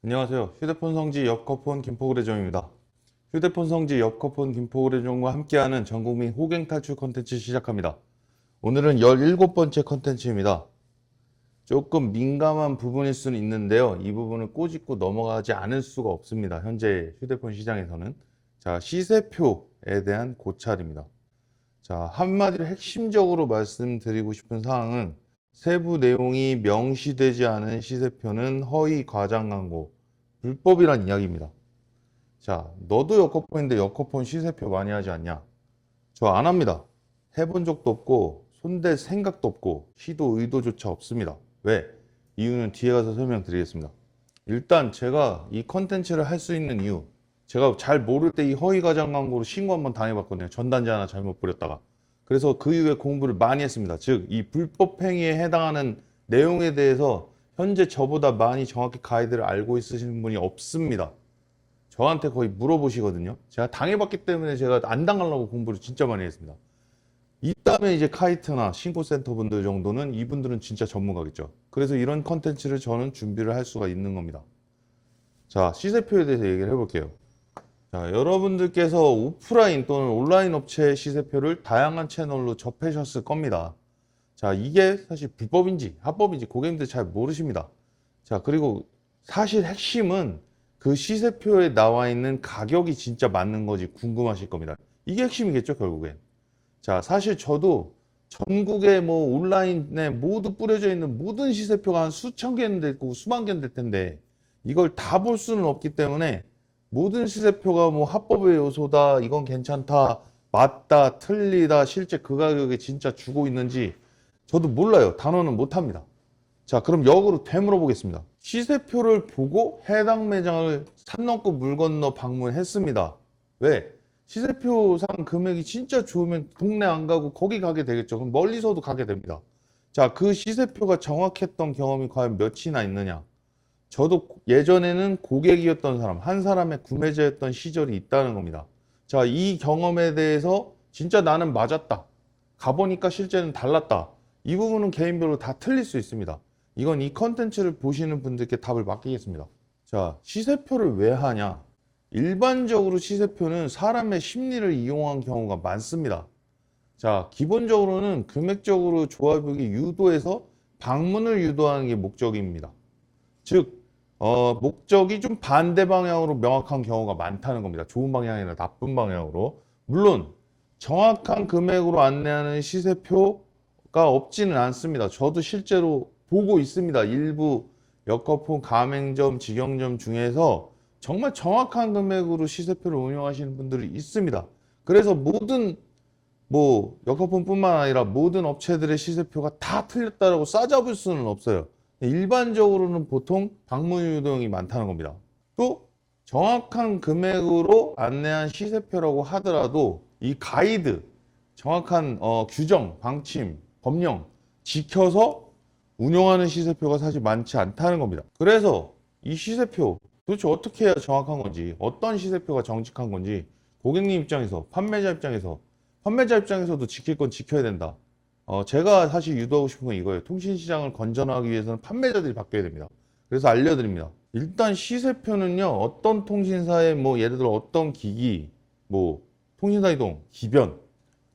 안녕하세요. 휴대폰 성지 옆커폰 김포그레정입니다. 휴대폰 성지 옆커폰 김포그레정과 함께하는 전국민 호갱 탈출 컨텐츠 시작합니다. 오늘은 17번째 컨텐츠입니다. 조금 민감한 부분일 수는 있는데요. 이 부분을 꼬집고 넘어가지 않을 수가 없습니다. 현재 휴대폰 시장에서는. 자, 시세표에 대한 고찰입니다. 자, 한마디로 핵심적으로 말씀드리고 싶은 사항은 세부 내용이 명시되지 않은 시세표는 허위 과장 광고, 불법이란 이야기입니다. 자, 너도 여커폰인데 여커폰 시세표 많이 하지 않냐? 저 안 합니다. 해본 적도 없고 손댈 생각도 없고 시도 의도조차 없습니다. 왜? 이유는 뒤에 가서 설명드리겠습니다. 일단 제가 이 컨텐츠를 할 수 있는 이유, 제가 잘 모를 때 이 허위 과장 광고로 신고 한번 당해봤거든요. 전단지 하나 잘못 뿌렸다가. 그래서 그 이후에 공부를 많이 했습니다. 즉, 이 불법 행위에 해당하는 내용에 대해서 현재 저보다 많이 정확히 가이드를 알고 있으시는 분이 없습니다. 저한테 거의 물어보시거든요. 제가 당해봤기 때문에 제가 안 당하려고 공부를 진짜 많이 했습니다. 이따면 이제 카이트나 신고센터 분들 정도는 이분들은 진짜 전문가겠죠. 그래서 이런 컨텐츠를 저는 준비를 할 수가 있는 겁니다. 자, 시세표에 대해서 얘기를 해볼게요. 자, 여러분들께서 오프라인 또는 온라인 업체의 시세표를 다양한 채널로 접하셨을 겁니다. 자, 이게 사실 불법인지 합법인지 고객님들 잘 모르십니다. 자, 그리고 사실 핵심은 그 시세표에 나와 있는 가격이 진짜 맞는 건지 궁금하실 겁니다. 이게 핵심이겠죠, 결국엔. 자, 사실 저도 전국에 뭐 온라인에 모두 뿌려져 있는 모든 시세표가 한 수천 개는 될 거고 수만 개는 될 텐데 이걸 다 볼 수는 없기 때문에 모든 시세표가 뭐 합법의 요소다, 이건 괜찮다, 맞다, 틀리다, 실제 그 가격에 진짜 주고 있는지 저도 몰라요. 단어는 못합니다. 자, 그럼 역으로 되물어 보겠습니다. 시세표를 보고 해당 매장을 산 넘고 물 건너 방문했습니다. 왜? 시세표상 금액이 진짜 좋으면 동네 안 가고 거기 가게 되겠죠. 그럼 멀리서도 가게 됩니다. 자, 그 시세표가 정확했던 경험이 과연 몇이나 있느냐? 저도 예전에는 고객이었던 사람, 한 사람의 구매자였던 시절이 있다는 겁니다. 자, 이 경험에 대해서 진짜 나는 맞았다. 가보니까 실제는 달랐다. 이 부분은 개인별로 다 틀릴 수 있습니다. 이건 이 컨텐츠를 보시는 분들께 답을 맡기겠습니다. 자, 시세표를 왜 하냐? 일반적으로 시세표는 사람의 심리를 이용한 경우가 많습니다. 자, 기본적으로는 금액적으로 조합이 유도해서 방문을 유도하는 게 목적입니다. 즉, 목적이 좀 반대 방향으로 명확한 경우가 많다는 겁니다. 좋은 방향이나 나쁜 방향으로. 물론, 정확한 금액으로 안내하는 시세표가 없지는 않습니다. 저도 실제로 보고 있습니다. 일부 역거폰 가맹점, 직영점 중에서 정말 정확한 금액으로 시세표를 운영하시는 분들이 있습니다. 그래서 모든 역거폰뿐만 아니라 모든 업체들의 시세표가 다 틀렸다라고 싸잡을 수는 없어요. 일반적으로는 보통 방문 유동이 많다는 겁니다. 또 정확한 금액으로 안내한 시세표라고 하더라도 이 가이드, 정확한 규정, 방침, 법령 지켜서 운영하는 시세표가 사실 많지 않다는 겁니다. 그래서 이 시세표 도대체 어떻게 해야 정확한 건지, 어떤 시세표가 정직한 건지 고객님 입장에서, 판매자 입장에서도 지킬 건 지켜야 된다. 제가 사실 유도하고 싶은 건 이거예요. 통신시장을 건전하기 위해서는 판매자들이 바뀌어야 됩니다. 그래서 알려드립니다. 일단 시세표는요, 어떤 통신사의 뭐 예를 들어 어떤 기기, 뭐 통신사 이동, 기변,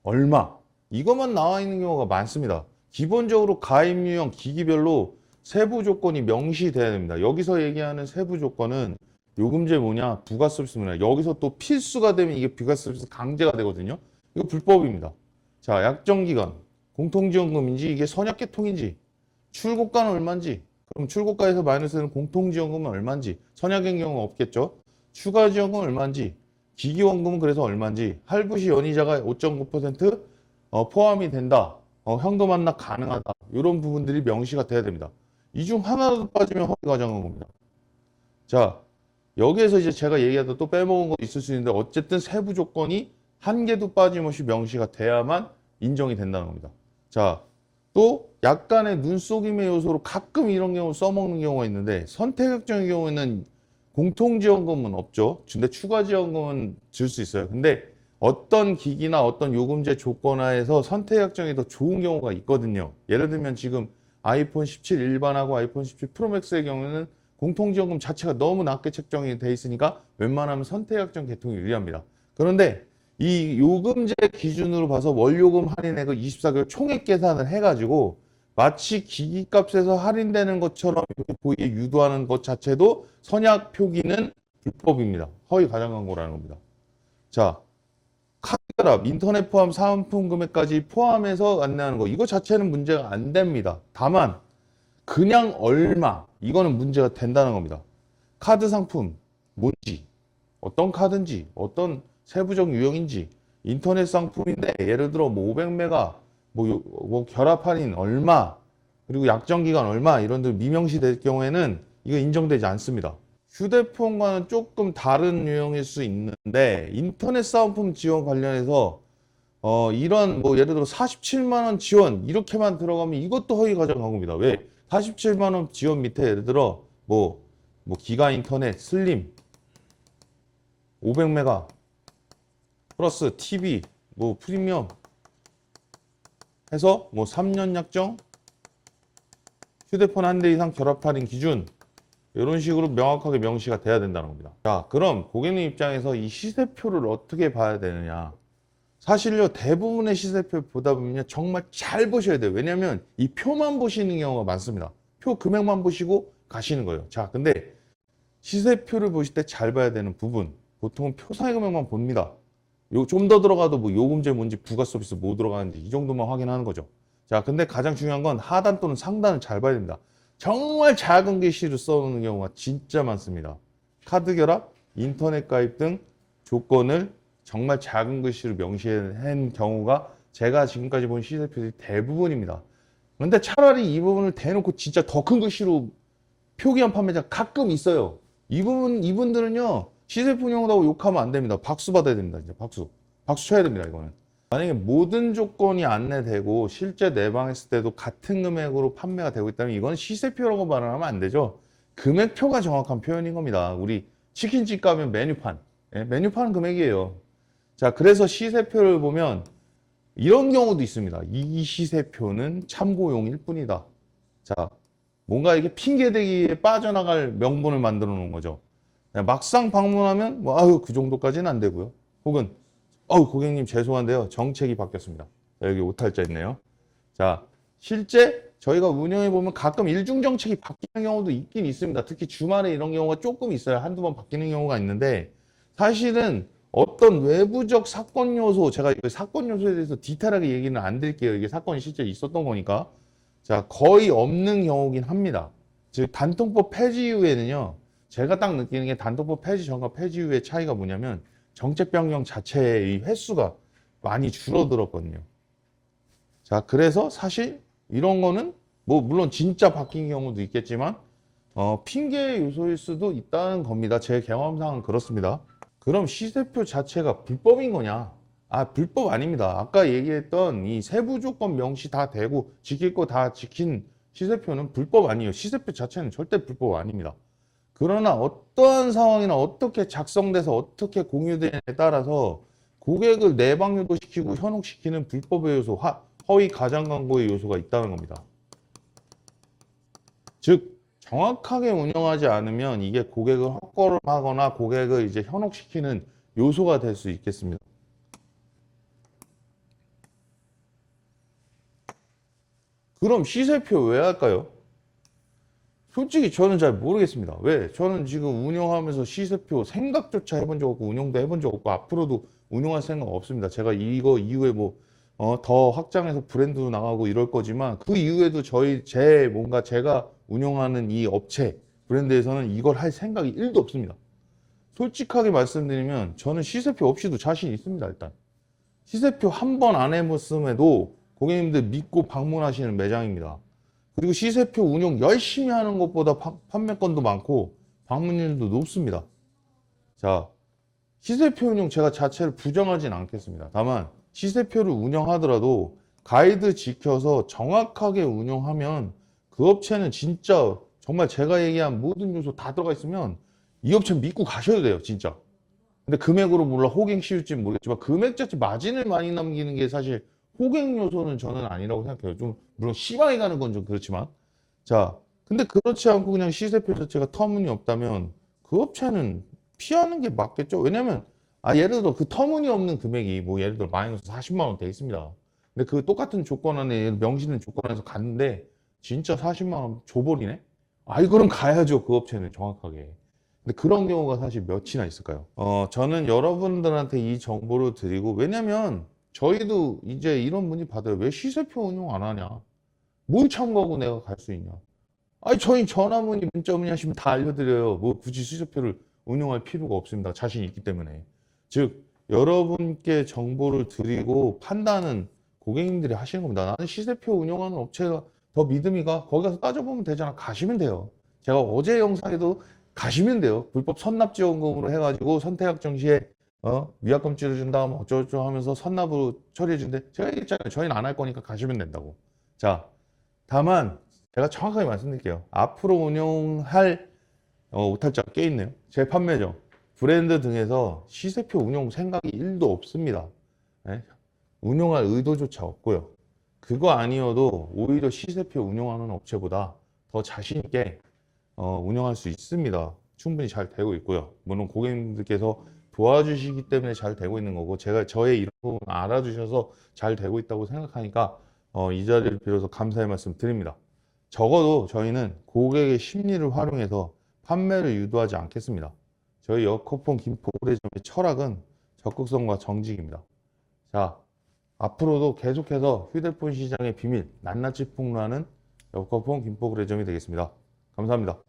얼마 이것만 나와 있는 경우가 많습니다. 기본적으로 가입 유형 기기별로 세부 조건이 명시돼야 됩니다. 여기서 얘기하는 세부 조건은 요금제 뭐냐, 부가 서비스 뭐냐, 여기서 또 필수가 되면 이게 부가 서비스 강제가 되거든요. 이거 불법입니다. 자, 약정기간, 공통지원금인지 이게 선약계통인지, 출고가는 얼마인지, 그럼 출고가에서 마이너스되는 공통지원금은 얼마인지, 선약인 경우는 없겠죠. 추가 지원금은 얼마인지, 기기원금은 그래서 얼마인지, 할부시 연이자가 5.9% 포함이 된다. 현금 완납 가능하다. 이런 부분들이 명시가 돼야 됩니다. 이 중 하나라도 빠지면 허위 과장한 겁니다. 자, 여기에서 이제 제가 얘기하다 또 빼먹은 거 있을 수 있는데 어쨌든 세부 조건이 한 개도 빠짐없이 명시가 돼야만 인정이 된다는 겁니다. 자, 또 약간의 눈속임의 요소로 가끔 이런 경우 써먹는 경우가 있는데 선택약정의 경우에는 공통지원금은 없죠. 근데 추가지원금은 줄 수 있어요. 근데 어떤 기기나 어떤 요금제 조건하에서 선택약정이 더 좋은 경우가 있거든요. 예를 들면 지금 아이폰 17 일반하고 아이폰 17 프로맥스의 경우는 공통지원금 자체가 너무 낮게 책정이 돼 있으니까 웬만하면 선택약정 개통이 유리합니다. 그런데 이 요금제 기준으로 봐서 월요금 할인액을 24개월 총액 계산을 해가지고 마치 기기값에서 할인되는 것처럼 이렇게 보이게 유도하는 것 자체도 선약 표기는 불법입니다. 허위 가장 광고라는 겁니다. 자, 카드결합, 인터넷 포함 사은품 금액까지 포함해서 안내하는 거 이거 자체는 문제가 안 됩니다. 다만 그냥 얼마 이거는 문제가 된다는 겁니다. 카드 상품 뭔지 어떤 카드인지 어떤 세부적 유형인지 인터넷 상품인데 예를 들어 뭐 500메가 뭐 결합 할인 얼마 그리고 약정 기간 얼마 이런 데 미명시 될 경우에는 이거 인정되지 않습니다. 휴대폰과는 조금 다른 유형일 수 있는데 인터넷 사은품 지원 관련해서 이런 뭐 예를 들어 47만 원 지원 이렇게만 들어가면 이것도 허위 가정 광고입니다. 왜? 47만 원 지원 밑에 예를 들어 뭐 기가 인터넷 슬림 500메가 플러스 TV 뭐 프리미엄 해서 뭐 3년 약정 휴대폰 한 대 이상 결합 할인 기준 이런 식으로 명확하게 명시가 돼야 된다는 겁니다. 자, 그럼 고객님 입장에서 이 시세표를 어떻게 봐야 되느냐? 사실요, 대부분의 시세표 보다 보면요, 정말 잘 보셔야 돼요. 왜냐면 이 표만 보시는 경우가 많습니다. 표 금액만 보시고 가시는 거예요. 자, 근데 시세표를 보실 때 잘 봐야 되는 부분, 보통은 표상의 금액만 봅니다. 좀 더 들어가도 뭐 요금제 뭔지 부가 서비스 뭐 들어가는지 이 정도만 확인하는 거죠. 자, 근데 가장 중요한 건 하단 또는 상단을 잘 봐야 됩니다. 정말 작은 글씨를 써놓는 경우가 진짜 많습니다. 카드 결합, 인터넷 가입 등 조건을 정말 작은 글씨로 명시한 경우가 제가 지금까지 본 시세표들이 대부분입니다. 그런데 차라리 이 부분을 대놓고 진짜 더 큰 글씨로 표기한 판매자 가끔 있어요. 이분들은요, 시세표 운영하다고 욕하면 안 됩니다. 박수 받아야 됩니다. 이제 박수 쳐야 됩니다. 이거는. 만약에 모든 조건이 안내되고 실제 내방했을 때도 같은 금액으로 판매가 되고 있다면 이건 시세표라고 말하면 안 되죠. 금액표가 정확한 표현인 겁니다. 우리 치킨집 가면 메뉴판, 메뉴판 금액이에요. 자, 그래서 시세표를 보면 이런 경우도 있습니다. 이 시세표는 참고용일 뿐이다. 자, 뭔가 이게 핑계대기에 빠져나갈 명분을 만들어 놓은 거죠. 막상 방문하면 뭐 아유 그 정도까지는 안 되고요. 혹은 고객님 죄송한데요. 정책이 바뀌었습니다. 자, 여기 오탈자 있네요. 자, 실제 저희가 운영해 보면 가끔 일중 정책이 바뀌는 경우도 있긴 있습니다. 특히 주말에 이런 경우가 조금 있어요. 한두 번 바뀌는 경우가 있는데 사실은 어떤 외부적 사건 요소, 제가 이 사건 요소에 대해서 디테일하게 얘기는 안 드릴게요. 이게 사건이 실제 있었던 거니까. 자, 거의 없는 경우긴 합니다. 즉 단통법 폐지 이후에는요. 제가 딱 느끼는 게 단통법 폐지 전과 폐지 이후의 차이가 뭐냐면 정책 변경 자체의 횟수가 많이 줄어들었거든요. 자, 그래서 사실 이런 거는 뭐 물론 진짜 바뀐 경우도 있겠지만 핑계 요소일 수도 있다는 겁니다. 제 경험상은 그렇습니다. 그럼 시세표 자체가 불법인 거냐? 아, 불법 아닙니다. 아까 얘기했던 이 세부 조건 명시 다 되고 지킬 거 다 지킨 시세표는 불법 아니에요. 시세표 자체는 절대 불법 아닙니다. 그러나 어떠한 상황이나 어떻게 작성돼서 어떻게 공유되냐에 따라서 고객을 내방 유도시키고 현혹시키는 불법의 요소, 허위 가장 광고의 요소가 있다는 겁니다. 즉 정확하게 운영하지 않으면 이게 고객을 헛걸음하거나 고객을 이제 현혹시키는 요소가 될 수 있겠습니다. 그럼 시세표 왜 할까요? 솔직히 저는 잘 모르겠습니다. 왜? 저는 지금 운영하면서 시세표 생각조차 해본 적 없고 운영도 해본 적 없고 앞으로도 운영할 생각 없습니다. 제가 이거 이후에 더 확장해서 브랜드도 나가고 이럴 거지만 그 이후에도 제가 운영하는 이 업체 브랜드에서는 이걸 할 생각이 1도 없습니다. 솔직하게 말씀드리면 저는 시세표 없이도 자신 있습니다. 일단 시세표 한 번 안 해봤음에도 고객님들 믿고 방문하시는 매장입니다. 그리고 시세표 운영 열심히 하는 것보다 판매건도 많고 방문율도 높습니다. 자, 시세표 운영 제가 자체를 부정하진 않겠습니다. 다만 시세표를 운영하더라도 가이드 지켜서 정확하게 운영하면 그 업체는 진짜 정말 제가 얘기한 모든 요소 다 들어가 있으면 이 업체 믿고 가셔도 돼요, 진짜. 근데 금액으로 물론 호갱 씌울지는 모르겠지만 금액 자체 마진을 많이 남기는 게 사실 호갱 요소는 저는 아니라고 생각해요. 좀 물론 심하게 가는 건 좀 그렇지만 자, 근데 그렇지 않고 그냥 시세표 자체가 터무니없다면 그 업체는 피하는 게 맞겠죠. 왜냐면 예를 들어 그 터무니없는 금액이 뭐 예를 들어 마이너스 40만 원 돼 있습니다. 근데 그 똑같은 조건 안에 명시된 조건 안에서 갔는데 진짜 40만 원 줘버리네? 이거는 가야죠. 그 업체는 정확하게. 근데 그런 경우가 사실 몇이나 있을까요? 저는 여러분들한테 이 정보를 드리고, 왜냐면 저희도 이제 이런 문의 받아요. 왜 시세표 운용 안 하냐? 뭘 참고하고 내가 갈 수 있냐? 저희 전화 문의, 문자 문의 하시면 다 알려드려요. 뭐 굳이 수수표를 운용할 필요가 없습니다. 자신이 있기 때문에. 즉, 여러분께 정보를 드리고 판단은 고객님들이 하시는 겁니다. 나는 시세표 운용하는 업체가 더 믿음이 가. 거기 가서 따져보면 되잖아. 가시면 돼요. 제가 어제 영상에도 가시면 돼요. 불법 선납지원금으로 해가지고 선택약 정시에 위약금 찌르준다 하면 어쩌고저쩌고 하면서 선납으로 처리해 준대. 제가 얘기했잖아요. 저희는 안 할 거니까 가시면 된다고. 자, 다만 제가 정확하게 말씀드릴게요. 앞으로 운용할 오탈자가 꽤 있네요. 제 판매죠. 브랜드 등에서 시세표 운용 생각이 1도 없습니다. 네? 운용할 의도조차 없고요. 그거 아니어도 오히려 시세표 운용하는 업체보다 더 자신 있게 운영할 수 있습니다. 충분히 잘 되고 있고요. 물론 고객님들께서 도와주시기 때문에 잘 되고 있는 거고, 제가 저의 이런 부분 알아주셔서 잘 되고 있다고 생각하니까 이 자리를 빌어서 감사의 말씀 드립니다. 적어도 저희는 고객의 심리를 활용해서 판매를 유도하지 않겠습니다. 저희 여커폰 김포구례점의 철학은 적극성과 정직입니다. 자, 앞으로도 계속해서 휴대폰 시장의 비밀 낱낱이 폭로하는 여커폰 김포구례점이 되겠습니다. 감사합니다.